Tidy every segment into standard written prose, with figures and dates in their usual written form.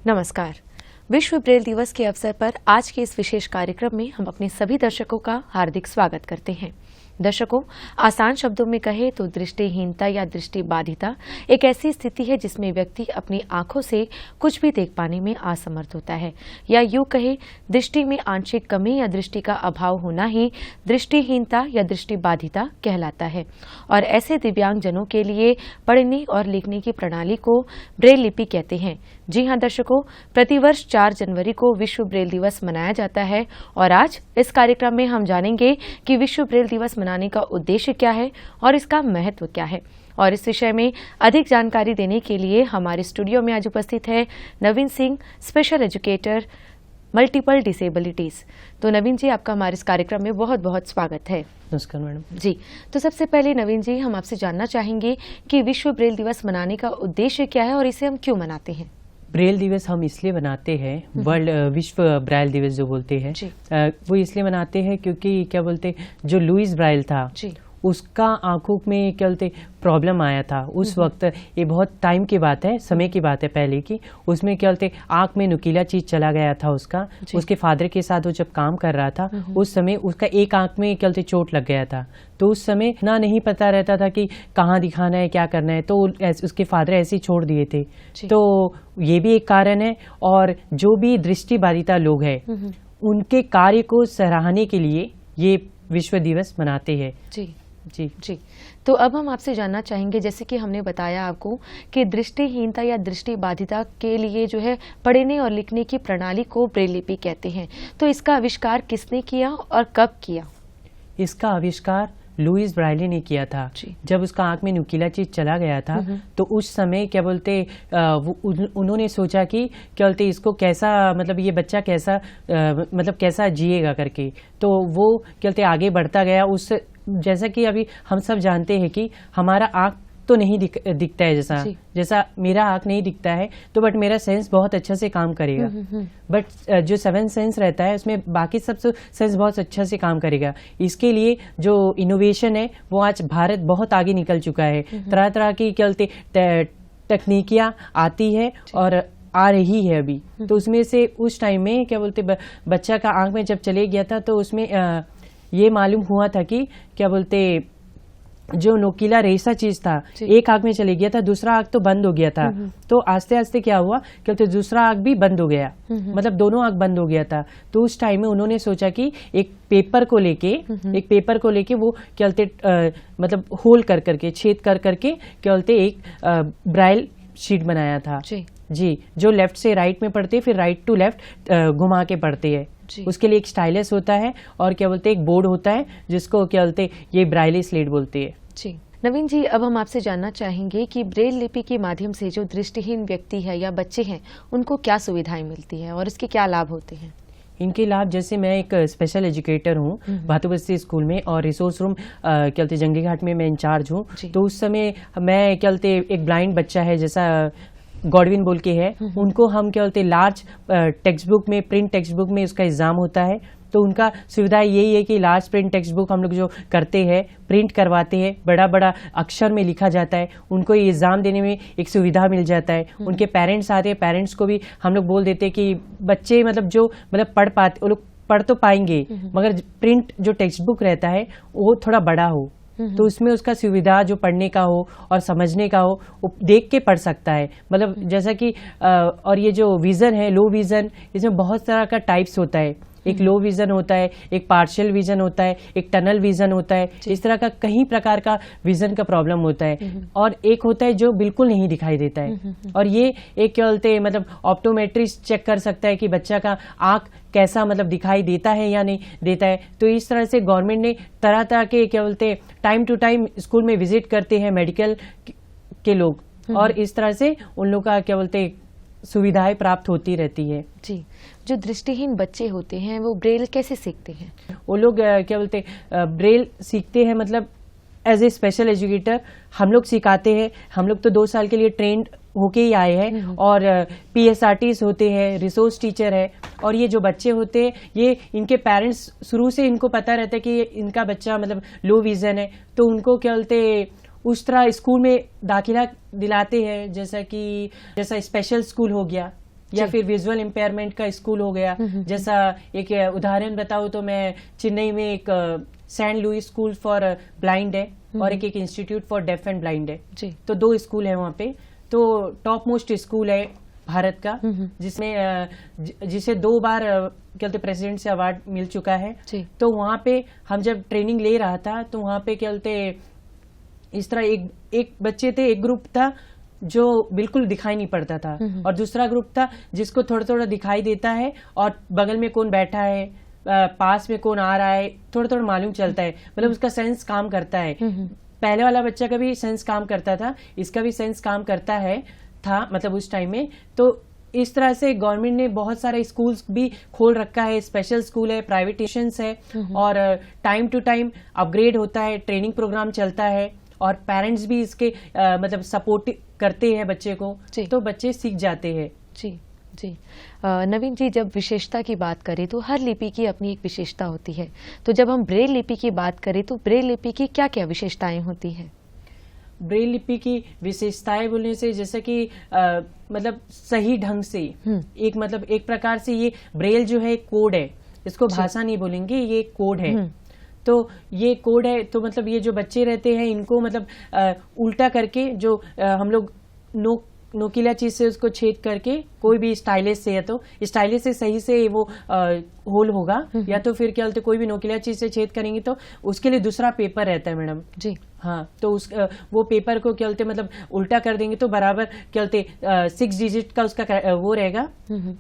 नमस्कार। विश्व ब्रेल दिवस के अवसर पर आज के इस विशेष कार्यक्रम में हम अपने सभी दर्शकों का हार्दिक स्वागत करते हैं। दर्शकों, आसान शब्दों में कहे तो दृष्टिहीनता या दृष्टिबाधिता एक ऐसी स्थिति है जिसमें व्यक्ति अपनी आंखों से कुछ भी देख पाने में असमर्थ होता है, या यूं कहे दृष्टि में आंशिक कमी या दृष्टि का अभाव होना ही दृष्टिहीनता या दृष्टिबाधिता कहलाता है। और ऐसे दिव्यांगजनों के लिए पढ़ने और लिखने की प्रणाली को ब्रेल लिपि कहते हैं। जी हाँ दर्शकों, प्रतिवर्ष 4 जनवरी को विश्व ब्रेल दिवस मनाया जाता है और आज इस कार्यक्रम में हम जानेंगे कि विश्व ब्रेल दिवस मनाने का उद्देश्य क्या है और इसका महत्व क्या है। और इस विषय में अधिक जानकारी देने के लिए हमारे स्टूडियो में आज उपस्थित है Naveen Singh, special educator, multiple disabilities. तो नवीन जी, आपका हमारे इस कार्यक्रम में बहुत बहुत स्वागत है। नमस्कार मैडम जी। तो सबसे पहले नवीन जी, हम आपसे जानना चाहेंगे कि विश्व ब्रेल दिवस मनाने का उद्देश्य क्या है और इसे हम क्यों मनाते हैं। ब्रेल दिवस हम इसलिए मनाते हैं, वर्ल्ड विश्व ब्राइल दिवस जो बोलते हैं, वो इसलिए मनाते हैं क्योंकि क्या बोलते, जो लुइस ब्राइल था उसका आंखों में क्या बोलते प्रॉब्लम आया था उस वक्त। ये बहुत टाइम की बात है, समय की बात है पहले की। उसमें क्या बोलते आंख में नुकीला चीज चला गया था उसका। उसके फादर के साथ वो जब काम कर रहा था उस समय उसका एक आंख में क्या बोलते चोट लग गया था। तो उस समय ना नहीं पता रहता था कि कहाँ दिखाना है, क्या करना है, तो उसके फादर ऐसे ही छोड़ दिए थे। तो ये भी एक कारण है। और जो भी दृष्टिबाधिता लोग हैं उनके कार्य को सराहने के लिए ये विश्व दिवस मनाते हैं। जी जी जी। तो अब हम आपसे जानना चाहेंगे, जैसे कि हमने बताया आपको कि दृष्टिहीनता या दृष्टिबाधिता के लिए जो है पढ़ने और लिखने की प्रणाली को ब्रेल लिपि कहते हैं। तो इसका आविष्कार किसने किया और कब किया? इसका आविष्कार लुइस ब्राइले ने किया था। जब उसका आंख में नुकीला चीज चला गया था तो उस समय क्या बोलते उन्होंने सोचा कि क्या बोलते इसको कैसा, मतलब ये बच्चा कैसा मतलब कैसा जिएगा करके। तो वो क्या बोलते आगे बढ़ता गया। उस जैसा कि अभी हम सब जानते हैं कि हमारा आंख तो नहीं दिखता है, जैसा मेरा आंख नहीं दिखता है, तो बट मेरा सेंस बहुत अच्छा से काम करेगा। बट जो 7 सेंस रहता है उसमें बाकी सब सेंस बहुत अच्छा से काम करेगा। इसके लिए जो इनोवेशन है वो आज भारत बहुत आगे निकल चुका है। तरह तरह की क्या बोलते तकनीकियां आती है और आ रही है अभी। तो उसमें से उस टाइम में क्या बोलते बच्चा का आंख में जब चले गया था तो उसमें ये मालूम हुआ था कि क्या बोलते जो नोकीला रेसा चीज था एक आंख में चले गया था, दूसरा आंख तो बंद हो गया था। तो आस्ते आस्ते क्या हुआ कि तो दूसरा आंख भी बंद हो गया, मतलब दोनों आंख बंद हो गया था। तो उस टाइम में उन्होंने सोचा कि एक पेपर को लेके वो क्या बोलते मतलब होल कर करके छेद कर करके क्या बोलते एक ब्राइल शीट बनाया था। जी, जो लेफ्ट से राइट में पढ़ते फिर राइट टू लेफ्ट घुमा के पढ़ते है। उसके लिए एक स्टाइलस होता है और क्या बोलते एक बोर्ड होता है जिसको क्या बोलते ये ब्राइली स्लेट बोलते हैं। जी नवीन जी, अब हम आपसे जानना चाहेंगे कि ब्रेल लिपि के माध्यम से जो दृष्टिहीन व्यक्ति है या बच्चे हैं उनको क्या सुविधाएं मिलती है और इसके क्या लाभ होते हैं? इनके लाभ, जैसे मैं एक स्पेशल एजुकेटर हूँ भातुबस्ती स्कूल में और रिसोर्स रूम क्या बोलते जंगी घाट में मैं इंचार्ज हूँ। तो उस समय मैं क्या बोलते एक ब्लाइंड बच्चा है जैसा गॉडविन बोल के है, उनको हम क्या बोलते लार्ज टेक्स्ट बुक में, प्रिंट टेक्स्ट बुक में उसका एग्जाम होता है। तो उनका सुविधा यही है कि लार्ज प्रिंट टेक्स्ट बुक हम लोग जो करते हैं प्रिंट करवाते हैं, बड़ा बड़ा अक्षर में लिखा जाता है, उनको एग्जाम देने में एक सुविधा मिल जाता है। उनके पेरेंट्स आते हैं, पेरेंट्स को भी हम लोग बोल देते हैं कि बच्चे मतलब जो मतलब पढ़ पाते वो लोग पढ़ तो पाएंगे मगर प्रिंट जो टेक्स्ट बुक रहता है वो थोड़ा बड़ा हो, तो उसमें उसका सुविधा जो पढ़ने का हो और समझने का हो वो देख के पढ़ सकता है। मतलब जैसा कि और ये जो विजन है, लो विजन, इसमें बहुत तरह का टाइप्स होता है। एक लो विजन होता है, एक पार्शियल विजन होता है, एक टनल विजन होता है। इस तरह का कई प्रकार का विजन का प्रॉब्लम होता है। और एक होता है जो बिल्कुल नहीं दिखाई देता है। और ये एक क्या बोलते हैं मतलब ऑप्टोमेट्रिस्ट चेक कर सकता है कि बच्चा का आंख कैसा मतलब दिखाई देता है या नहीं देता है। तो इस तरह से गवर्नमेंट ने तरह तरह के क्या बोलते टाइम टू टाइम स्कूल में विजिट करते हैं मेडिकल के लोग, और इस तरह से उन लोग का क्या बोलते सुविधाएं प्राप्त होती रहती है। जी, जो दृष्टिहीन बच्चे होते हैं वो ब्रेल कैसे सीखते हैं? वो लोग क्या बोलते ब्रेल सीखते हैं मतलब एज ए स्पेशल एजुकेटर हम लोग सिखाते हैं। हम लोग तो 2 साल के लिए ट्रेंड होके ही आए हैं और PSRTs होते हैं, रिसोर्स टीचर है। और ये जो बच्चे होते हैं ये इनके पेरेंट्स शुरू से इनको पता रहता है कि इनका बच्चा मतलब लो विजन है, तो उनको क्या बोलते उस तरह स्कूल में दाखिला दिलाते हैं, जैसा स्पेशल स्कूल हो गया, या फिर विजुअल इम्पेयरमेंट का स्कूल हो गया। जैसा एक उदाहरण बताऊं तो मैं चेन्नई में एक Saint Louis school for blind है और एक institute for deaf and blind है जी। तो 2 स्कूल है वहाँ पे। तो टॉप मोस्ट स्कूल है भारत का, जिसमें जिसे 2 बार क्या बोलते प्रेसिडेंट से अवार्ड मिल चुका है। तो वहाँ पे हम जब ट्रेनिंग ले रहा था तो वहाँ पे क्या बोलते इस तरह एक बच्चे थे, एक ग्रुप था जो बिल्कुल दिखाई नहीं पड़ता था और दूसरा ग्रुप था जिसको थोड़ा थोड़ा दिखाई देता है और बगल में कौन बैठा है, पास में कौन आ रहा है, थोड़ा थोड़ा मालूम चलता है, मतलब उसका सेंस काम करता है। पहले वाला बच्चा का भी सेंस काम करता था, इसका भी सेंस काम करता है था, मतलब उस टाइम में। तो इस तरह से गवर्नमेंट ने बहुत सारे स्कूल्स भी खोल रखा है, स्पेशल स्कूल है, प्राइवेट ट्यूशंस है और टाइम टू टाइम अपग्रेड होता है, ट्रेनिंग प्रोग्राम चलता है और पेरेंट्स भी इसके मतलब सपोर्ट करते हैं बच्चे को, तो बच्चे सीख जाते हैं। जी जी। नवीन जी, जब विशेषता की बात करें तो हर लिपि की अपनी एक विशेषता होती है, तो जब हम ब्रेल लिपि की बात करें तो ब्रेल लिपि की क्या क्या विशेषताएं होती है? ब्रेल लिपि की विशेषताएं बोलने से जैसे कि मतलब सही ढंग से एक प्रकार से ये ब्रेल जो है कोड है, इसको भाषा नहीं बोलेंगे, ये कोड है। तो ये कोड है, तो मतलब ये जो बच्चे रहते हैं इनको मतलब उल्टा करके जो हम लोग नोकीला चीज से उसको छेद करके कोई भी स्टाइलिस से, या तो स्टाइलिस से सही से वो होल होगा, या तो फिर क्या बोलते कोई भी नोकीला चीज से छेद करेंगे तो उसके लिए दूसरा पेपर रहता है मैडम जी। हाँ, तो वो पेपर को क्या बोलते मतलब उल्टा कर देंगे तो बराबर क्या बोलते 6 डिजिट का उसका वो रहेगा,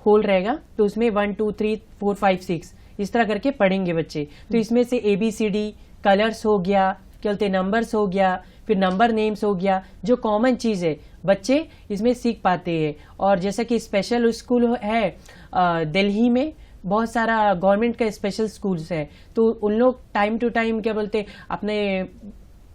होल रहेगा, तो उसमें 1 2 3 4 5 6 इस तरह करके पढ़ेंगे बच्चे। तो इसमें से ABCD कलर्स हो गया, क्या बोलते नंबर्स हो गया, फिर नंबर नेम्स हो गया, जो कॉमन चीज है बच्चे इसमें सीख पाते हैं। और जैसा कि स्पेशल स्कूल है दिल्ली में, बहुत सारा गवर्नमेंट का स्पेशल स्कूल्स है, तो उन लोग टाइम टू टाइम क्या बोलते अपने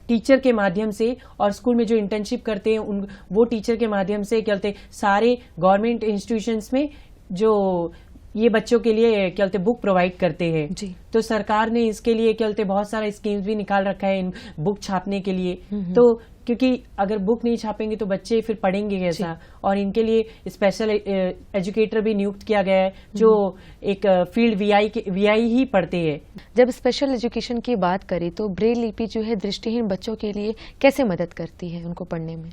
टीचर के माध्यम से और स्कूल में जो इंटर्नशिप करते हैं वो टीचर के माध्यम से क्या बोलते सारे गवर्नमेंट इंस्टीट्यूशंस में जो ये बच्चों के लिए क्या बोलते बुक प्रोवाइड करते हैं जी। तो सरकार ने इसके लिए क्या बोलते बहुत सारा स्कीम्स भी निकाल रखा है इन बुक छापने के लिए। तो क्योंकि अगर बुक नहीं छापेंगे तो बच्चे फिर पढ़ेंगे कैसा, और इनके लिए स्पेशल एजुकेटर भी नियुक्त किया गया है जो एक फील्ड VI ही पढ़ते हैं। जब स्पेशल एजुकेशन की बात करें तो ब्रेल लिपि जो है दृष्टिहीन बच्चों के लिए कैसे मदद करती है उनको पढ़ने में?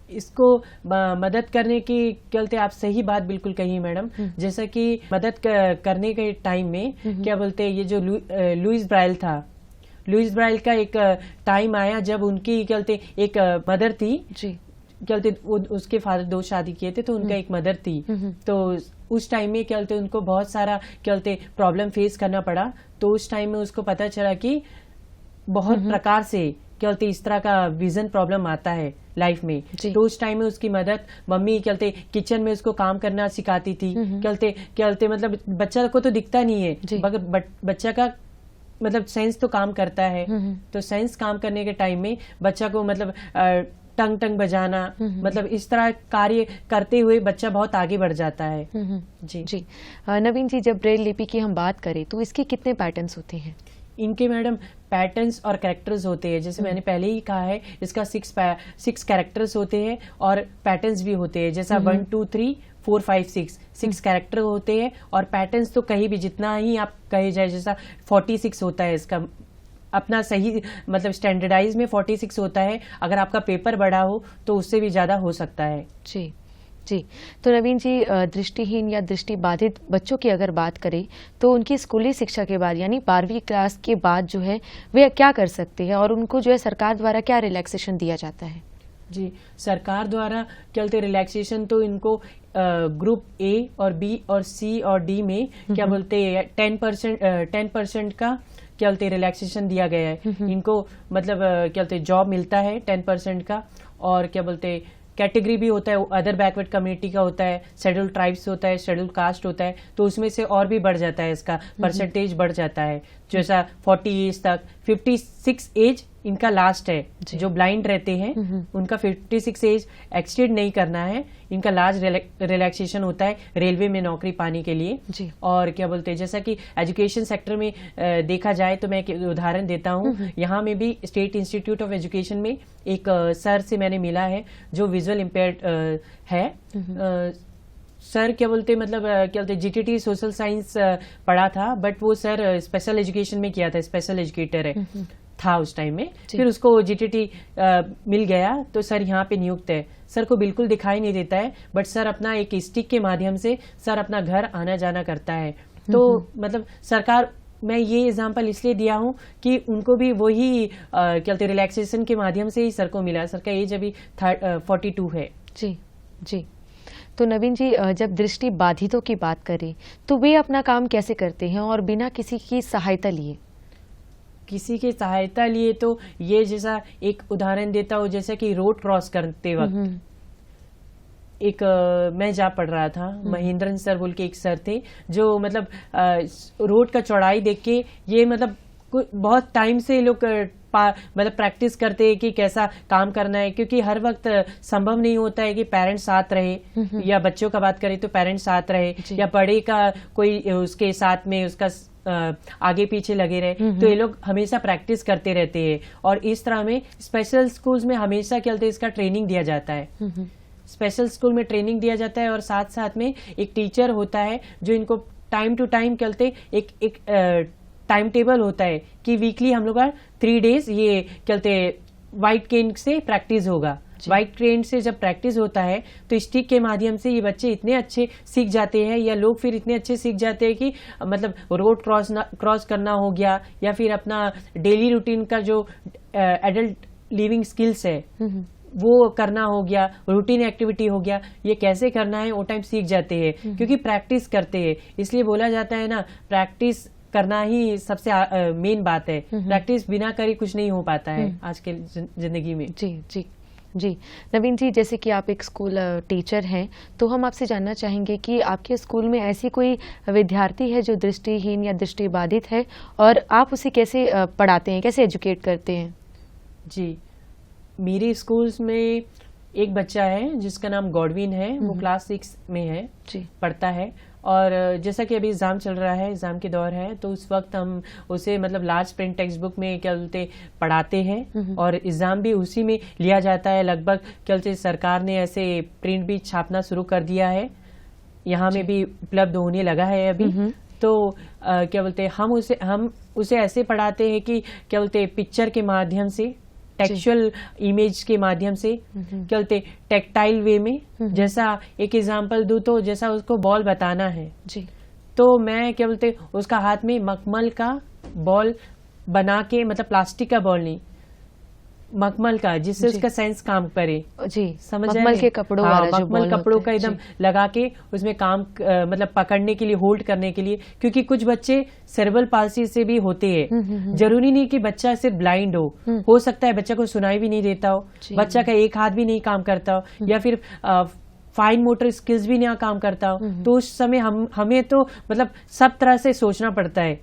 इसको मदद करने की क्या बोलते आप सही बात बिल्कुल कही मैडम। जैसा कि मदद करने के टाइम में क्या बोलते ये जो लुइस ब्राइल था, लुइस ब्राइल का एक टाइम आया जब उनकी क्या बोलते एक मदर थी जी, क्या बोलते उसके फादर 2 शादी किए थे, तो उनका एक मदर थी। तो उस टाइम में क्या बोलते उनको बहुत सारा क्या बोलते प्रॉब्लम फेस करना पड़ा। तो उस टाइम में उसको पता चला कि बहुत प्रकार से क्या बोलते इस तरह का विजन प्रॉब्लम आता है लाइफ में। तो उस टाइम में उसकी मदद मम्मी क्या बोलते किचन में उसको काम करना सिखाती थी। क्या बोलते मतलब बच्चा को तो दिखता नहीं है मगर बच्चा का मतलब सेंस तो काम करता है। तो सेंस काम करने के टाइम में बच्चा को मतलब टंग बजाना, मतलब इस तरह कार्य करते हुए बच्चा बहुत आगे बढ़ जाता है। जी जी। नवीन जी, जब ब्रेल लिपि की हम बात करें तो इसके कितने पैटर्न्स होते हैं? इनके मैडम पैटर्न्स और कैरेक्टर्स होते हैं, जैसे मैंने पहले ही कहा है इसका 6 कैरेक्टर्स होते हैं और पैटर्न्स भी होते हैं। जैसा 1 2 3 4 5 6 कैरेक्टर होते हैं और पैटर्न्स तो कहीं भी जितना ही आप कहे जाए, जैसा 46 होता है इसका अपना सही मतलब स्टैंडर्डाइज में 46 होता है। अगर आपका पेपर बड़ा हो तो उससे भी ज्यादा हो सकता है। जी जी। तो नवीन जी, दृष्टिहीन या दृष्टिबाधित बच्चों की अगर बात करें तो उनकी स्कूली शिक्षा के बाद यानी 12वीं क्लास के बाद जो है वे क्या कर सकते हैं और उनको जो है सरकार द्वारा क्या रिलैक्सेशन दिया जाता है? जी, सरकार द्वारा क्या बोलते रिलैक्सेशन तो इनको ग्रुप A और B और C और D में क्या बोलते 10% का क्या बोलते रिलैक्सेशन दिया गया है इनको। मतलब क्या बोलते जॉब मिलता है 10% का, और क्या बोलते कैटेगरी भी होता है, अदर बैकवर्ड कम्युनिटी का होता है, शेड्यूल्ड ट्राइब्स होता है, शेड्यूल्ड कास्ट होता है, तो उसमें से और भी बढ़ जाता है, इसका परसेंटेज बढ़ जाता है। जैसा 40 एज तक 56 एज इनका लास्ट है। जो ब्लाइंड रहते हैं उनका 56 एज एक्सटेंड नहीं करना है, इनका लास्ट रिलैक्सेशन होता है रेलवे में नौकरी पाने के लिए जी। और क्या बोलते हैं जैसा कि एजुकेशन सेक्टर में देखा जाए तो मैं एक उदाहरण देता हूँ। यहाँ में भी स्टेट इंस्टीट्यूट ऑफ एजुकेशन में एक सर से मैंने मिला है जो विजुअल इम्पेयर्ड है, सर क्या बोलते मतलब क्या बोलते जीटीटी सोशल साइंस पढ़ा था, बट वो सर स्पेशल एजुकेशन में किया था, स्पेशल एजुकेटर है था उस टाइम में। फिर उसको जीटीटी मिल गया तो सर यहाँ पे नियुक्त है। सर को बिल्कुल दिखाई नहीं देता है, बट सर अपना एक स्टिक के माध्यम से सर अपना घर आना जाना करता है। तो मतलब सरकार, मैं ये एग्जांपल इसलिए दिया हूँ कि उनको भी वही क्या बोलते रिलैक्सेशन के माध्यम से ही सर को मिला। सर का एज अभी 42 है। जी जी। तो नवीन जी, जब दृष्टि बाधितों की बात करें तो वे अपना काम कैसे करते हैं और बिना किसी की सहायता लिए? किसी की सहायता लिए तो ये जैसा एक उदाहरण देता हूँ, जैसे कि रोड क्रॉस करते वक्त एक मैं जा पढ़ रहा था, महेंद्रन सर बोल के एक सर थे जो मतलब रोड का चौड़ाई देख के ये मतलब बहुत टाइम से लोग मतलब प्रैक्टिस करते हैं कि कैसा काम करना है, क्योंकि हर वक्त संभव नहीं होता है कि पेरेंट्स साथ रहे, या बच्चों का बात करें तो पेरेंट्स साथ रहे, या बड़े का कोई उसके साथ में उसका आगे पीछे लगे रहे। तो ये लोग हमेशा प्रैक्टिस करते रहते हैं, और इस तरह में स्पेशल स्कूल्स में हमेशा क्या बोलते हैं इसका ट्रेनिंग दिया जाता है। स्पेशल स्कूल में ट्रेनिंग दिया जाता है, और साथ साथ में एक टीचर होता है जो इनको टाइम टू टाइम कहते एक टाइम टेबल होता है कि वीकली हम लोग का 3 days ये कहते व्हाइट केन से प्रैक्टिस होगा। व्हाइट केन से जब प्रैक्टिस होता है तो स्टिक के माध्यम से ये बच्चे इतने अच्छे सीख जाते हैं, या लोग फिर इतने अच्छे सीख जाते हैं कि मतलब रोड क्रॉस करना हो गया, या फिर अपना डेली रूटीन का जो एडल्ट लिविंग स्किल्स है वो करना हो गया, रूटीन एक्टिविटी हो गया, ये कैसे करना है वो टाइम सीख जाते हैं, क्योंकि प्रैक्टिस करते हैं। इसलिए बोला जाता है ना, प्रैक्टिस करना ही सबसे मेन बात है। प्रैक्टिस बिना करे कुछ नहीं हो पाता है आज के जिंदगी में। जी जी जी। नवीन जी, जैसे कि आप एक स्कूल टीचर हैं, तो हम आपसे जानना चाहेंगे कि आपके स्कूल में ऐसी कोई विद्यार्थी है जो दृष्टिहीन या दृष्टिबाधित है, और आप उसे कैसे पढ़ाते हैं, कैसे एजुकेट करते हैं? जी, मेरे स्कूल्स में एक बच्चा है जिसका नाम गॉडविन है, वो क्लास 6 में है, पढ़ता है। और जैसा कि अभी एग्जाम चल रहा है, एग्जाम के दौर है, तो उस वक्त हम उसे मतलब लार्ज प्रिंट टेक्स्ट बुक में क्या बोलते पढ़ाते हैं, और एग्जाम भी उसी में लिया जाता है। लगभग क्या बोलते सरकार ने ऐसे प्रिंट भी छापना शुरू कर दिया है, यहाँ में भी उपलब्ध होने लगा है अभी। तो क्या बोलते हम उसे ऐसे पढ़ाते हैं कि क्या बोलते पिक्चर के माध्यम से, टेक्सचुअल इमेज के माध्यम से, क्या बोलते टेक्टाइल वे में। जैसा एक एग्जांपल दूं तो जैसा उसको बॉल बताना है जी, तो मैं क्या बोलते उसका हाथ में मखमल का बॉल बना के, मतलब प्लास्टिक का बॉल नहीं, मखमल का, जिससे उसका सेंस काम करे जी, समझ मखमल के कपड़ों वाला, मखमल कपड़ों का एकदम लगा के उसमें काम मतलब पकड़ने के लिए, होल्ड करने के लिए। क्योंकि कुछ बच्चे सेरेब्रल पाल्सी से भी होते हैं, जरूरी नहीं कि बच्चा सिर्फ ब्लाइंड हो सकता है बच्चा को सुनाई भी नहीं देता हो, बच्चा का एक हाथ भी नहीं काम करता हो, या फिर फाइन मोटर स्किल्स भी नहीं काम करता हो। तो उस समय हमें तो मतलब सब तरह से सोचना पड़ता है।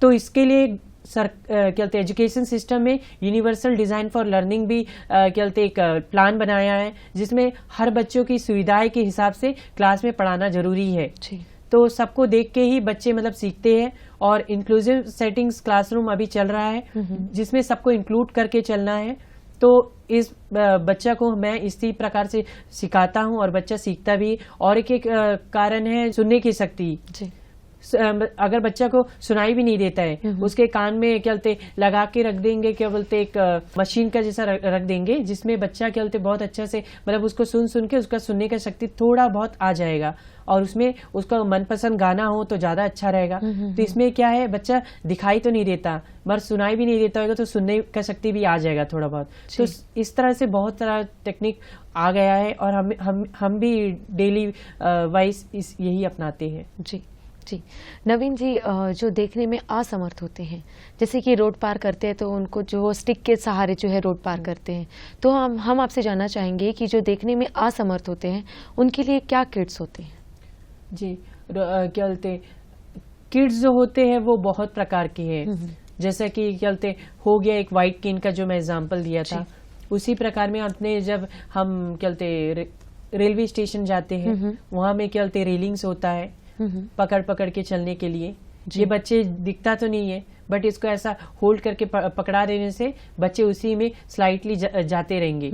तो इसके लिए क्या बोलते एजुकेशन सिस्टम में यूनिवर्सल डिजाइन फॉर लर्निंग भी क्या बोलते एक प्लान बनाया है, जिसमें हर बच्चों की सुविधाएं के हिसाब से क्लास में पढ़ाना जरूरी है। तो सबको देख के ही बच्चे मतलब सीखते हैं। और इंक्लूसिव सेटिंग्स क्लासरूम अभी चल रहा है, जिसमें सबको इंक्लूड करके चलना है। तो इस बच्चा को मैं इसी प्रकार से सिखाता हूँ, और बच्चा सीखता भी। और एक कारण है सुनने की शक्ति। अगर बच्चा को सुनाई भी नहीं देता है, उसके कान में क्या बोलते लगा के रख देंगे, क्या बोलते एक मशीन का जैसा रख देंगे, जिसमें बच्चा क्या बोलते बहुत अच्छा से मतलब उसको सुन के उसका सुनने का शक्ति थोड़ा बहुत आ जाएगा, और उसमें उसका मनपसंद गाना हो तो ज्यादा अच्छा रहेगा। तो इसमें क्या है, बच्चा दिखाई तो नहीं देता मगर सुनाई भी नहीं देता होगा, तो सुनने का शक्ति भी आ जाएगा थोड़ा बहुत। तो इस तरह से बहुत सारा टेक्निक आ गया है, और हम भी डेली वाइज यही अपनाते हैं। जी जी। नवीन जी, जो देखने में असमर्थ होते हैं, जैसे कि रोड पार करते हैं तो उनको जो स्टिक के सहारे जो है रोड पार करते हैं, तो हम आपसे जानना चाहेंगे कि जो देखने में असमर्थ होते हैं उनके लिए क्या किट्स होते हैं? जी, क्या बोलते किट्स जो होते हैं वो बहुत प्रकार के हैं। जैसे कि क्या बोलते हो गया एक व्हाइट केन का जो मैं एग्जाम्पल दिया था, उसी प्रकार में अपने जब हम क्या बोलते रेलवे स्टेशन जाते हैं, वहां में क्या बोलते रेलिंग्स होता है पकड़ के चलने के लिए, ये बच्चे दिखता तो नहीं है, बट इसको ऐसा होल्ड करके पकड़ा देने से बच्चे उसी में स्लाइटली जाते रहेंगे।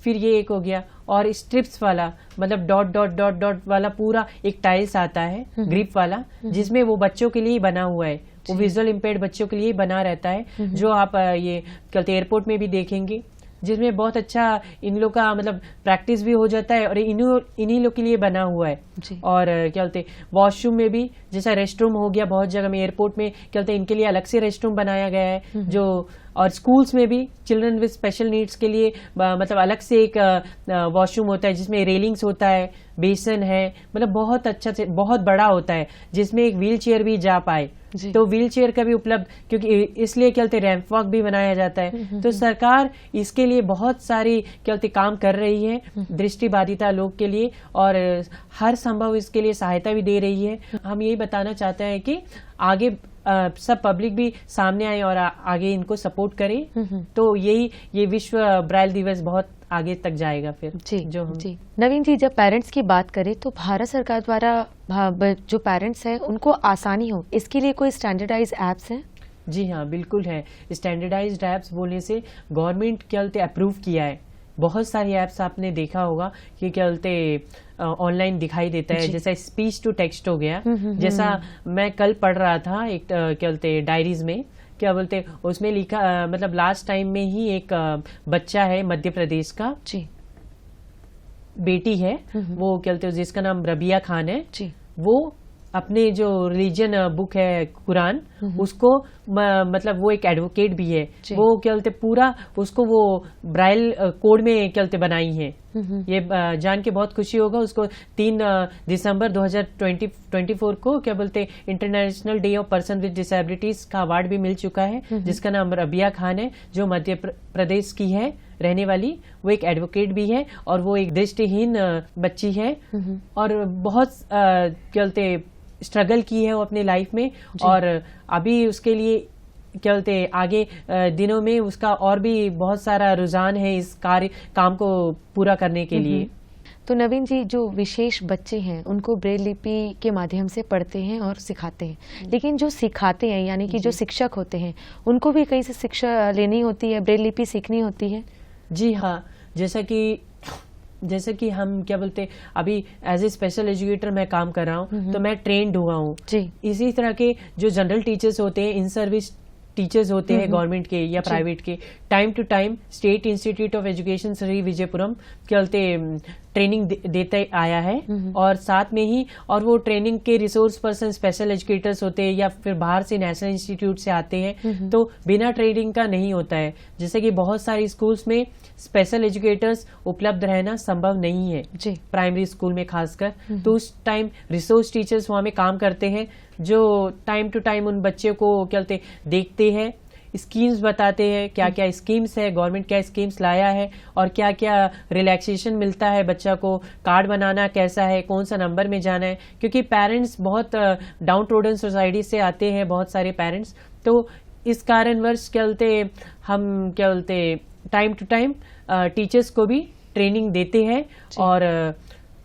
फिर ये एक हो गया। और स्ट्रिप्स वाला, मतलब डॉट डॉट डॉट डॉट वाला पूरा एक टाइल्स आता है ग्रिप वाला, जिसमें वो बच्चों के लिए बना हुआ है, वो विजुअल इम्पेयर्ड बच्चों के लिए बना रहता है, जो आप ये कल एयरपोर्ट में भी देखेंगे, जिसमें बहुत अच्छा इन लोग का मतलब प्रैक्टिस भी हो जाता है और इन्हीं लोग के लिए बना हुआ है। और क्या बोलते वॉशरूम में भी, जैसा रेस्ट रूम हो गया बहुत जगह में, एयरपोर्ट में क्या बोलते इनके लिए अलग से रेस्ट रूम बनाया गया है जो, और स्कूल्स में भी चिल्ड्रन विद स्पेशल नीड्स के लिए मतलब अलग से एक वॉशरूम होता है जिसमें रेलिंग्स होता है, बेसन है, मतलब बहुत अच्छा से बहुत बड़ा होता है, जिसमें एक व्हील चेयर भी जा पाए, तो व्हील चेयर का भी उपलब्ध, क्योंकि इसलिए क्या बोलते रैंप वॉक भी बनाया जाता है। तो सरकार इसके लिए बहुत सारी क्या बोलते काम कर रही है दृष्टिबाधिता लोग के लिए, और हर संभव इसके लिए सहायता भी दे रही है। हम यही बताना चाहते हैं कि आगे सब पब्लिक भी सामने आए और आगे इनको सपोर्ट करे, तो ये विश्व ब्राइल दिवस बहुत आगे तक जाएगा फिर। जी जी नवीन जी, जब पेरेंट्स की बात करें तो भारत सरकार द्वारा जो पेरेंट्स हैं उनको आसानी हो, इसके लिए कोई स्टैंडर्डाइज एप्स हैं? जी हाँ, बिल्कुल है। स्टैंडर्डाइज्ड एप्स बोलने से गवर्नमेंट क्या बोलते अप्रूव किया है। बहुत सारी एप्स आपने देखा होगा कि क्या बोलते ऑनलाइन दिखाई देता है, जैसा स्पीच टू टेक्स्ट हो गया, जैसा मैं कल पढ़ रहा था एक क्या बोलते डायरीज में, क्या बोलते उसमें लिखा मतलब लास्ट टाइम में ही एक बच्चा है मध्य प्रदेश का, जी बेटी है, वो क्या बोलते जिसका नाम रबिया खान है, जी वो अपने जो रिलीजन बुक है कुरान, उसको मतलब वो एक एडवोकेट भी है, वो क्या बोलते पूरा उसको वो ब्राइल कोड में क्या बोलते बनाई है। ये जान के बहुत खुशी होगा। उसको 3 दिसंबर 2024 को क्या बोलते international day of person with disabilities का अवार्ड भी मिल चुका है, जिसका नाम रबिया खान है, जो मध्य प्रदेश की है रहने वाली। वो एक एडवोकेट भी है और वो एक दृष्टिहीन बच्ची है, और बहुत क्या बोलते स्ट्रगल की है वो अपने लाइफ में, और अभी उसके लिए क्या बोलते आगे दिनों में उसका और भी बहुत सारा रुझान है इस काम को पूरा करने के लिए। तो नवीन जी, जो विशेष बच्चे हैं उनको ब्रेल लिपि के माध्यम से पढ़ते हैं और सिखाते हैं, लेकिन जो सिखाते हैं यानी कि जो शिक्षक होते हैं उनको भी कहीं से शिक्षा लेनी होती है, ब्रेल लिपि सीखनी होती है? जी हाँ, जैसे कि हम क्या बोलते अभी एज ए स्पेशल एजुकेटर मैं काम कर रहा हूँ, तो मैं ट्रेंड हुआ हूँ। इसी तरह के जो जनरल टीचर्स होते हैं, इन सर्विस टीचर्स होते हैं गवर्नमेंट के या प्राइवेट के, time to time state institute of education Shri Vijayapuram क्या बोलते ट्रेनिंग देते आया है, और साथ में ही और वो ट्रेनिंग के रिसोर्स पर्सन स्पेशल एजुकेटर्स होते हैं या फिर बाहर से नेशनल इंस्टीट्यूट से आते हैं, तो बिना ट्रेनिंग का नहीं होता है। जैसे कि बहुत सारे स्कूल्स में स्पेशल एजुकेटर्स उपलब्ध रहना संभव नहीं है, प्राइमरी स्कूल में खासकर, तो उस टाइम रिसोर्स टीचर्स वहां में काम करते हैं, जो टाइम टू टाइम उन बच्चे को क्या बोलते देखते हैं, स्कीम्स बताते हैं, क्या क्या स्कीम्स है, गवर्नमेंट क्या स्कीम्स लाया है और क्या क्या रिलैक्सेशन मिलता है बच्चा को, कार्ड बनाना कैसा है, कौन सा नंबर में जाना है, क्योंकि पेरेंट्स बहुत डाउन ट्रोडन सोसाइटी से आते हैं बहुत सारे पेरेंट्स, तो इस कारणवश क्या बोलते हम क्या बोलते टाइम टू टाइम टीचर्स को भी ट्रेनिंग देते हैं। और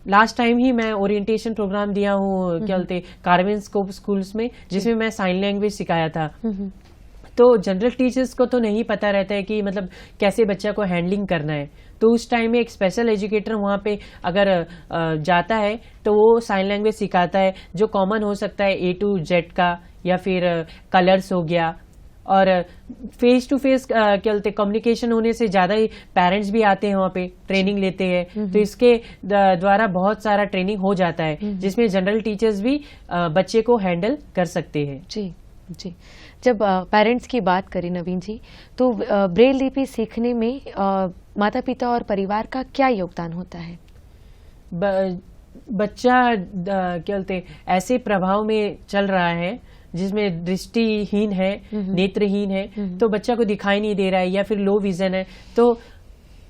लास्ट टाइम ही मैं ओरिएंटेशन प्रोग्राम दिया हूँ क्या बोलते कार्विन स्कोप स्कूल्स में, जिसमें मैं साइन लैंग्वेज सिखाया था। तो जनरल टीचर्स को तो नहीं पता रहता है कि मतलब कैसे बच्चा को हैंडलिंग करना है, तो उस टाइम में एक स्पेशल एजुकेटर वहाँ पे अगर जाता है तो वो साइन लैंग्वेज सिखाता है, जो कॉमन हो सकता है A to Z का, या फिर कलर्स हो गया, और फेस टू फेस क्या बोलते कम्युनिकेशन होने से ज्यादा ही पेरेंट्स भी आते हैं वहाँ पे ट्रेनिंग लेते हैं, तो इसके द्वारा बहुत सारा ट्रेनिंग हो जाता है, जिसमें जनरल टीचर्स भी बच्चे को हैंडल कर सकते हैं। जी जी, जब पेरेंट्स की बात करें नवीन जी, तो ब्रेल लिपि सीखने में माता पिता और परिवार का क्या योगदान होता है? बच्चा क्या बोलते ऐसे प्रभाव में चल रहा है जिसमें दृष्टिहीन है, नेत्रहीन है, तो बच्चा को दिखाई नहीं दे रहा है या फिर लो विजन है, तो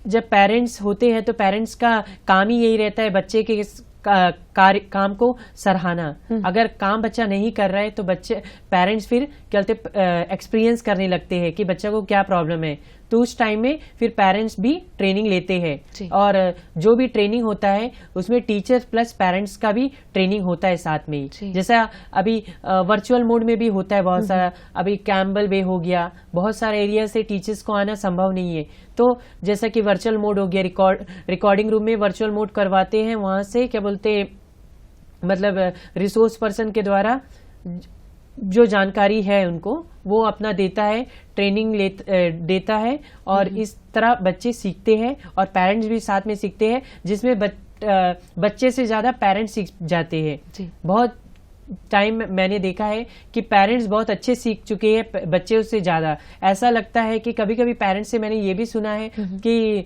जब पेरेंट्स होते हैं तो पेरेंट्स का काम ही यही रहता है बच्चे के काम को सराहना। अगर काम बच्चा नहीं कर रहा है तो पेरेंट्स फिर क्या बोलते एक्सपीरियंस करने लगते हैं कि बच्चा को क्या प्रॉब्लम है, तो उस टाइम में फिर पेरेंट्स भी ट्रेनिंग लेते हैं, जी। और जो भी ट्रेनिंग होता है उसमें टीचर्स प्लस पेरेंट्स का भी ट्रेनिंग होता है साथ में ही। जैसा अभी वर्चुअल मोड में भी होता है बहुत सारा, अभी कैम्बल वे हो गया, बहुत सारे एरिया से टीचर्स को आना संभव नहीं है, तो जैसा कि वर्चुअल मोड हो गया, रिकॉर्डिंग रूम में वर्चुअल मोड करवाते हैं, वहां से क्या बोलते मतलब रिसोर्स पर्सन के द्वारा जो जानकारी है उनको वो अपना देता है, ट्रेनिंग देता है, और इस तरह बच्चे सीखते हैं और पेरेंट्स भी साथ में सीखते हैं, जिसमें बच्चे से ज्यादा पेरेंट्स सीख जाते हैं। बहुत टाइम मैंने देखा है कि पेरेंट्स बहुत अच्छे सीख चुके हैं बच्चे उससे ज्यादा। ऐसा लगता है कि कभी कभी पेरेंट्स से मैंने ये भी सुना है कि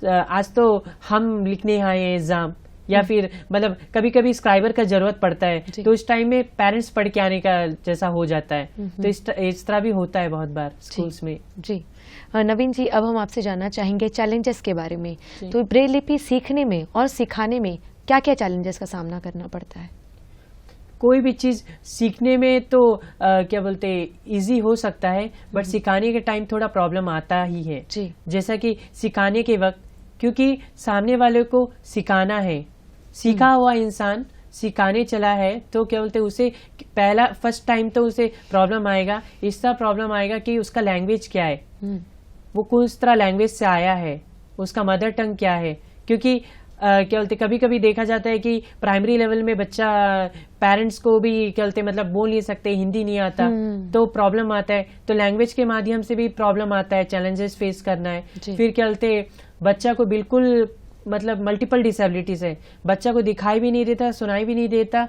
आज तो हम लिखने आए हैं एग्जाम, या फिर मतलब कभी कभी स्क्राइबर का जरूरत पड़ता है, तो उस टाइम में पेरेंट्स पढ़ के आने का जैसा हो जाता है, तो इस तरह भी होता है बहुत बार स्कूल्स में। जी नवीन जी, अब हम आपसे जानना चाहेंगे चैलेंजेस के बारे में। तो ब्रेल लिपि सीखने में और सिखाने में क्या क्या चैलेंजेस का सामना करना पड़ता है? कोई भी चीज सीखने में तो क्या बोलते इजी हो सकता है, बट सिखाने के टाइम थोड़ा प्रॉब्लम आता ही है। जैसा कि सिखाने के वक्त, क्योंकि सामने वाले को सिखाना है, सीखा हुआ इंसान सिखाने चला है, तो क्या बोलते उसे पहला फर्स्ट टाइम तो उसे प्रॉब्लम आएगा, इस तरह प्रॉब्लम आएगा कि उसका लैंग्वेज क्या है, वो किस तरह लैंग्वेज से आया है, उसका मदर टंग क्या है। क्योंकि क्या बोलते कभी कभी देखा जाता है कि प्राइमरी लेवल में बच्चा पेरेंट्स को भी क्या बोलते मतलब बोल नहीं सकते, हिंदी नहीं आता, तो प्रॉब्लम आता है, तो लैंग्वेज के माध्यम से भी प्रॉब्लम आता है, चैलेंजेस फेस करना है। फिर क्या बोलते बच्चा को बिल्कुल मतलब मल्टीपल डिसेबिलिटीज है, बच्चा को दिखाई भी नहीं देता, सुनाई भी नहीं देता,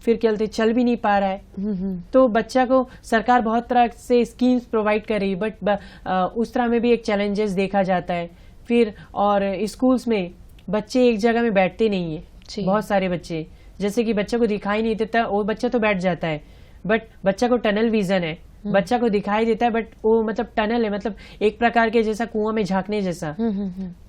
फिर क्या बोलते चल भी नहीं पा रहा है, तो बच्चा को सरकार बहुत तरह से स्कीम्स प्रोवाइड कर रही है, बट उस तरह में भी एक चैलेंजेस देखा जाता है। फिर और स्कूल्स में बच्चे एक जगह में बैठते नहीं है, बहुत सारे बच्चे, जैसे कि बच्चा को दिखाई नहीं देता, वो बच्चा तो बैठ जाता है, बट बच्चा को टनल विजन है, बच्चा को दिखाई देता है, बट वो मतलब टनल है, मतलब एक प्रकार के जैसा कुआं में झांकने जैसा,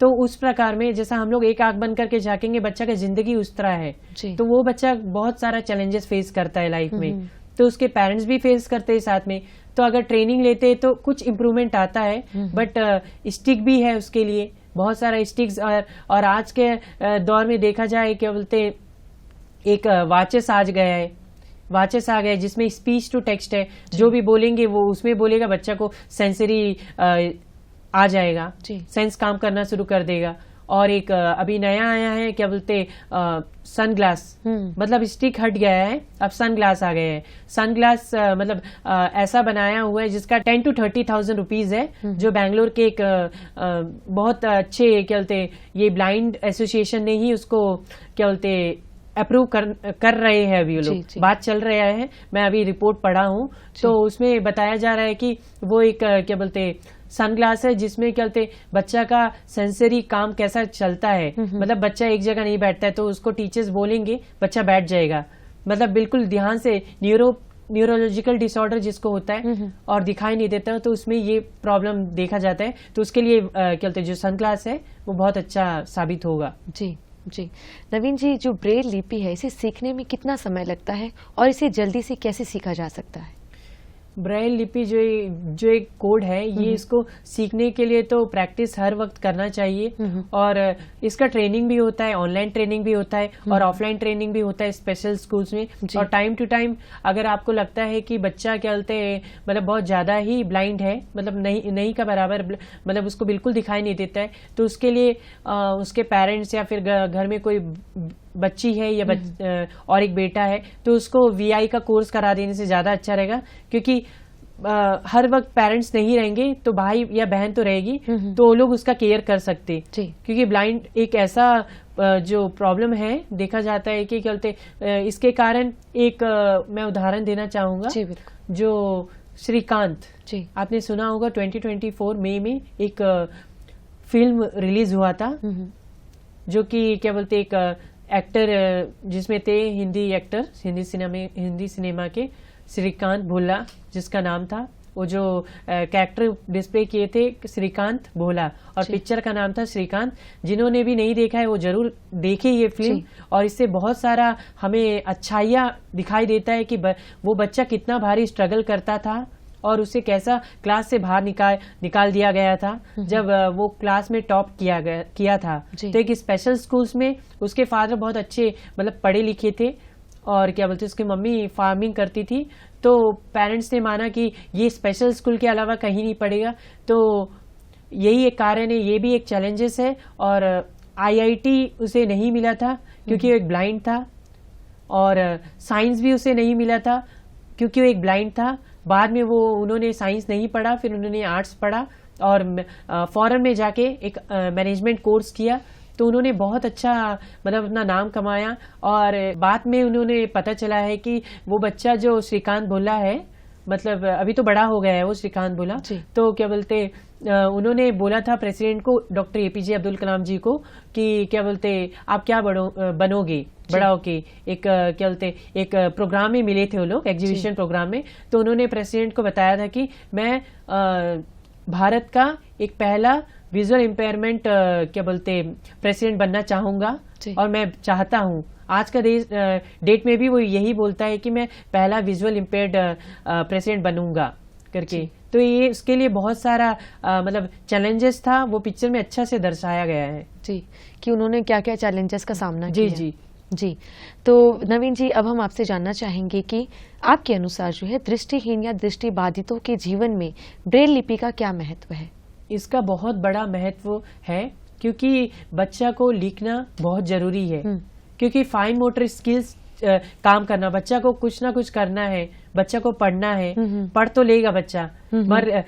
तो उस प्रकार में जैसा हम लोग एक आंख बंद करके झांकेंगे, बच्चा का जिंदगी उस तरह है, तो वो बच्चा बहुत सारा चैलेंजेस फेस करता है लाइफ में, तो उसके पेरेंट्स भी फेस करते हैं साथ में। तो अगर ट्रेनिंग लेते हैं तो कुछ इम्प्रूवमेंट आता है, बट स्टिक भी है उसके लिए, बहुत सारा स्टिक्स, और आज के दौर में देखा जाए क्या बोलते एक वाचेस आ गया है जिसमें स्पीच टू टेक्स्ट है, जो भी बोलेंगे वो उसमें बोलेगा, बच्चा को सेंसरी आ जाएगा, सेंस काम करना शुरू कर देगा। और एक अभी नया आया है क्या बोलते सनग्लास, मतलब स्टिक हट गया है, अब सनग्लास आ गए हैं। सनग्लास मतलब ऐसा बनाया हुआ है जिसका 10 to 30,000 रुपीज है, जो बैंगलोर के एक बहुत अच्छे क्या बोलते ये ब्लाइंड एसोसिएशन ने ही उसको क्या बोलते अप्रूव कर रहे हैं। अभी लोग बात चल रहा है, मैं अभी रिपोर्ट पढ़ा हूँ, तो उसमें बताया जा रहा है कि वो एक क्या बोलते सनग्लास है जिसमें क्या बोलते बच्चा का सेंसरी काम कैसा चलता है, मतलब बच्चा एक जगह नहीं बैठता है, तो उसको टीचर्स बोलेंगे बच्चा बैठ जाएगा, मतलब बिल्कुल ध्यान से। न्यूरोलॉजिकल डिसऑर्डर जिसको होता है और दिखाई नहीं देता है, तो उसमें ये प्रॉब्लम देखा जाता है, तो उसके लिए क्या बोलते जो सनग्लास है वो बहुत अच्छा साबित होगा। जी नवीन जी, जो ब्रेल लिपि है इसे सीखने में कितना समय लगता है और इसे जल्दी से कैसे सीखा जा सकता है? ब्रेल लिपि जो एक कोड है, ये इसको सीखने के लिए तो प्रैक्टिस हर वक्त करना चाहिए, और इसका ट्रेनिंग भी होता है, ऑनलाइन ट्रेनिंग भी होता है और ऑफलाइन ट्रेनिंग भी होता है स्पेशल स्कूल्स में। और टाइम टू टाइम अगर आपको लगता है कि बच्चा क्या बोलते हैं मतलब बहुत ज्यादा ही ब्लाइंड है, मतलब नहीं का बराबर, मतलब उसको बिल्कुल दिखाई नहीं देता है, तो उसके लिए उसके पेरेंट्स या फिर घर में कोई बच्ची है या और एक बेटा है, तो उसको VI का कोर्स करा देने से ज्यादा अच्छा रहेगा, क्योंकि हर वक्त पेरेंट्स नहीं रहेंगे तो भाई या बहन तो रहेगी, तो वो लोग उसका केयर कर सकते, क्योंकि ब्लाइंड एक ऐसा जो प्रॉब्लम है देखा जाता है कि क्या बोलते इसके कारण एक मैं उदाहरण देना चाहूंगा। जो श्रीकांत, आपने सुना होगा 2024 मई में एक फिल्म रिलीज हुआ था, जो कि क्या बोलते एक एक्टर जिसमें थे हिंदी एक्टर, हिंदी सिनेमा के श्रीकांत भोला जिसका नाम था, वो जो कैरेक्टर डिस्प्ले किए थे श्रीकांत भोला, और पिक्चर का नाम था श्रीकांत। जिन्होंने भी नहीं देखा है वो जरूर देखे ये फिल्म, और इससे बहुत सारा हमें अच्छाइयाँ दिखाई देता है कि वो बच्चा कितना भारी स्ट्रगल करता था और उसे कैसा क्लास से बाहर निकाल दिया गया था जब वो क्लास में टॉप किया था। तो एक स्पेशल स्कूल्स में उसके फादर बहुत अच्छे मतलब पढ़े लिखे थे और क्या बोलते उसकी मम्मी फार्मिंग करती थी। तो पेरेंट्स ने माना कि ये स्पेशल स्कूल के अलावा कहीं नहीं पढ़ेगा, तो यही एक कारण है, ये भी एक चैलेंजेस है। और आईआईटी उसे नहीं मिला था क्योंकि वो एक ब्लाइंड था, और साइंस भी उसे नहीं मिला था क्योंकि वो एक ब्लाइंड था। बाद में वो उन्होंने साइंस नहीं पढ़ा, फिर उन्होंने आर्ट्स पढ़ा और फॉरेन में जाके एक मैनेजमेंट कोर्स किया। तो उन्होंने बहुत अच्छा मतलब अपना नाम कमाया। और बाद में उन्होंने पता चला है कि वो बच्चा जो श्रीकांत भोला है, मतलब अभी तो बड़ा हो गया है वो श्रीकांत भोला, तो क्या बोलते उन्होंने बोला था प्रेसिडेंट को, डॉक्टर एपीजे अब्दुल कलाम जी को, कि क्या बोलते आप क्या बनोगे बड़ा होके। एक क्या बोलते एक प्रोग्राम में मिले थे वो लोग, एग्जीबिशन प्रोग्राम में। तो उन्होंने प्रेसिडेंट को बताया था कि मैं भारत का एक पहला विजुअल इम्पेयरमेंट क्या बोलते प्रेसिडेंट बनना चाहूंगा, और मैं चाहता हूँ। आज का डेट में भी वो यही बोलता है कि मैं पहला विजुअल इम्पेयर्ड प्रेसिडेंट बनूंगा करके। तो ये उसके लिए बहुत सारा मतलब चैलेंजेस था, वो पिक्चर में अच्छा से दर्शाया गया है जी, कि उन्होंने क्या क्या चैलेंजेस का सामना किया। जी जी। तो नवीन जी, अब हम आपसे जानना चाहेंगे कि आपके अनुसार जो है दृष्टिहीन या दृष्टिबाधितों के जीवन में ब्रेल लिपि का क्या महत्व है? इसका बहुत बड़ा महत्व है, क्योंकि बच्चा को लिखना बहुत जरूरी है। क्योंकि फाइन मोटर स्किल्स काम करना, बच्चा को कुछ ना कुछ करना है, बच्चा को पढ़ना है। पढ़ तो लेगा बच्चा, मगर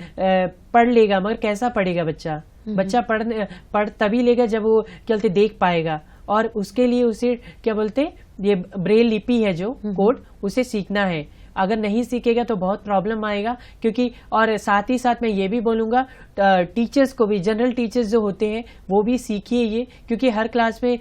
पढ़ लेगा, मगर कैसा पढ़ेगा बच्चा? बच्चा पढ़ तभी लेगा जब वो क्या बोलते देख पाएगा, और उसके लिए उसे क्या बोलते ये ब्रेल लिपि है जो कोड, उसे सीखना है। अगर नहीं सीखेगा तो बहुत प्रॉब्लम आएगा। क्योंकि और साथ ही साथ मैं ये भी बोलूंगा टीचर्स को भी, जनरल टीचर्स जो होते हैं वो भी सीखिए ये, क्योंकि हर क्लास में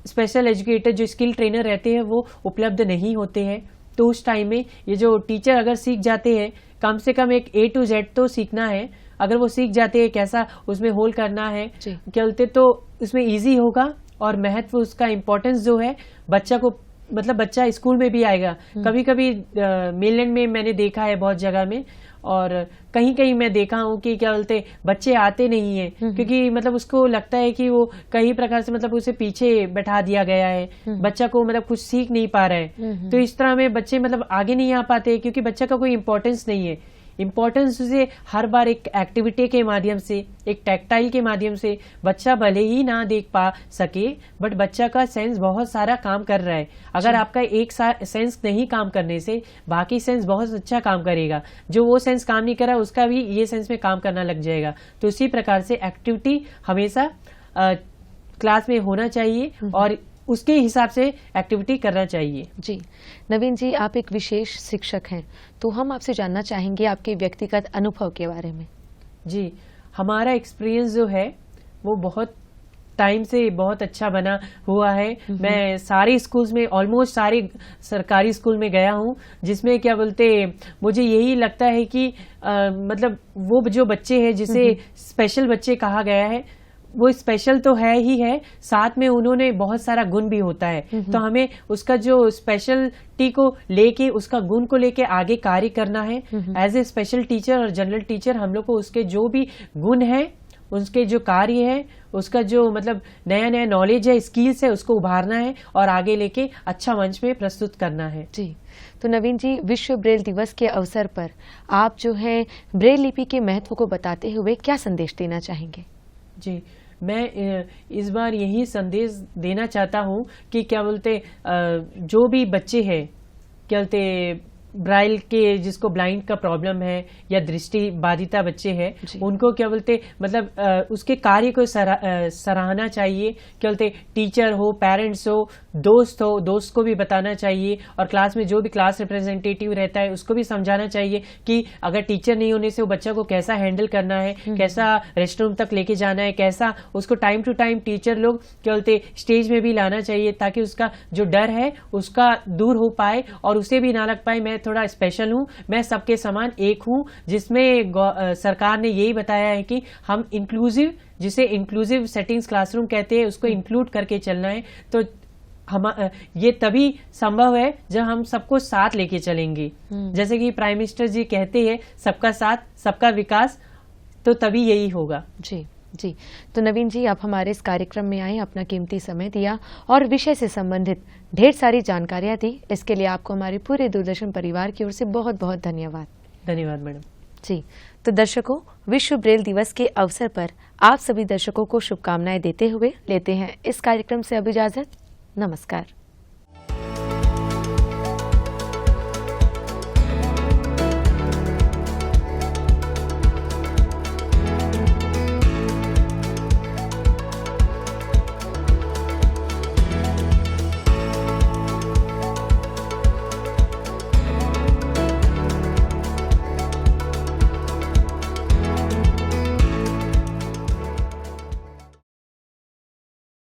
स्पेशल एजुकेटर जो स्किल ट्रेनर रहते हैं वो उपलब्ध नहीं होते हैं। तो उस टाइम में ये जो टीचर अगर सीख जाते हैं, कम से कम एक A to Z तो सीखना है। अगर वो सीख जाते हैं कैसा उसमें होल करना है क्या बोलते, तो उसमें इजी होगा। और महत्व उसका इम्पोर्टेंस जो है बच्चा को, मतलब बच्चा स्कूल में भी आएगा। कभी कभी मेनलैंड में मैंने देखा है बहुत जगह में, और कहीं कहीं मैं देखा हूँ कि क्या बोलते बच्चे आते नहीं है, क्योंकि मतलब उसको लगता है कि वो कई प्रकार से मतलब उसे पीछे बैठा दिया गया है, बच्चा को मतलब कुछ सीख नहीं पा रहा है। तो इस तरह में बच्चे मतलब आगे नहीं आ पाते, क्योंकि बच्चा का कोई इम्पोर्टेंस नहीं है। इम्पोर्टेंस उसे हर बार एक एक्टिविटी के माध्यम से, एक टैक्टाइल के माध्यम से, बच्चा भले ही ना देख पा सके बट बच्चा का सेंस बहुत सारा काम कर रहा है। अगर आपका एक सेंस नहीं काम करने से बाकी सेंस बहुत अच्छा काम करेगा, जो वो सेंस काम नहीं कर रहा उसका भी ये सेंस में काम करना लग जाएगा। तो इसी प्रकार से एक्टिविटी हमेशा क्लास में होना चाहिए और उसके हिसाब से एक्टिविटी करना चाहिए। जी नवीन जी, आप एक विशेष शिक्षक हैं, तो हम आपसे जानना चाहेंगे आपके व्यक्तिगत अनुभव के बारे में। जी, हमारा एक्सपीरियंस जो है वो बहुत टाइम से बहुत अच्छा बना हुआ है। मैं सारे स्कूल्स में, ऑलमोस्ट सारे सरकारी स्कूल में गया हूँ, जिसमें क्या बोलते मुझे यही लगता है कि मतलब वो जो बच्चे हैं जिसे स्पेशल बच्चे कहा गया है, वो स्पेशल तो है ही है, साथ में उन्होंने बहुत सारा गुण भी होता है। तो हमें उसका जो स्पेशलिटी को लेके, उसका गुण को लेके आगे कार्य करना है। एज ए स्पेशल टीचर और जनरल टीचर हम लोग को उसके जो भी गुण है, उसके जो कार्य है, उसका जो मतलब नया नया नॉलेज है, स्किल्स है, उसको उभारना है और आगे लेके अच्छा मंच में प्रस्तुत करना है। जी, तो नवीन जी, विश्व ब्रेल दिवस के अवसर पर आप जो है ब्रेल लिपि के महत्व को बताते हुए क्या संदेश देना चाहेंगे? जी, मैं इस बार यही संदेश देना चाहता हूँ कि क्या बोलते जो भी बच्चे हैं, क्या बोलते ब्राइल के, जिसको ब्लाइंड का प्रॉब्लम है या दृष्टि बाधिता बच्चे हैं, उनको क्या बोलते मतलब उसके कार्य को सराहना चाहिए। क्या बोलते टीचर हो, पेरेंट्स हो, दोस्त को भी बताना चाहिए, और क्लास में जो भी क्लास रिप्रेजेंटेटिव रहता है उसको भी समझाना चाहिए कि अगर टीचर नहीं होने से वो बच्चा को कैसा हैंडल करना है, कैसा रेस्ट रूम तक लेके जाना है, कैसा उसको टाइम टू टाइम टीचर लोग क्या बोलते स्टेज में भी लाना चाहिए, ताकि उसका जो डर है उसका दूर हो पाए और उसे भी ना लग पाए मैं थोड़ा स्पेशल हूँ, मैं सबके समान एक हूँ। जिसमें सरकार ने यही बताया है कि हम इंक्लूसिव, जिसे इंक्लूसिव सेटिंग्स क्लासरूम कहते हैं, उसको इंक्लूड करके चलना है। तो ये तभी संभव है जब हम सबको साथ लेके चलेंगे। जैसे कि प्राइम मिनिस्टर जी कहते हैं सबका साथ सबका विकास, तो तभी यही होगा। जी जी। तो नवीन जी, आप हमारे इस कार्यक्रम में आए, अपना कीमती समय दिया और विषय से संबंधित ढेर सारी जानकारियां दी। इसके लिए आपको हमारे पूरे दूरदर्शन परिवार की ओर से बहुत बहुत धन्यवाद। धन्यवाद मैडम। जी। तो दर्शकों, विश्व ब्रेल दिवस के अवसर पर आप सभी दर्शकों को शुभकामनाएं देते हुए लेते हैं इस कार्यक्रम से अब इजाजत। नमस्कार।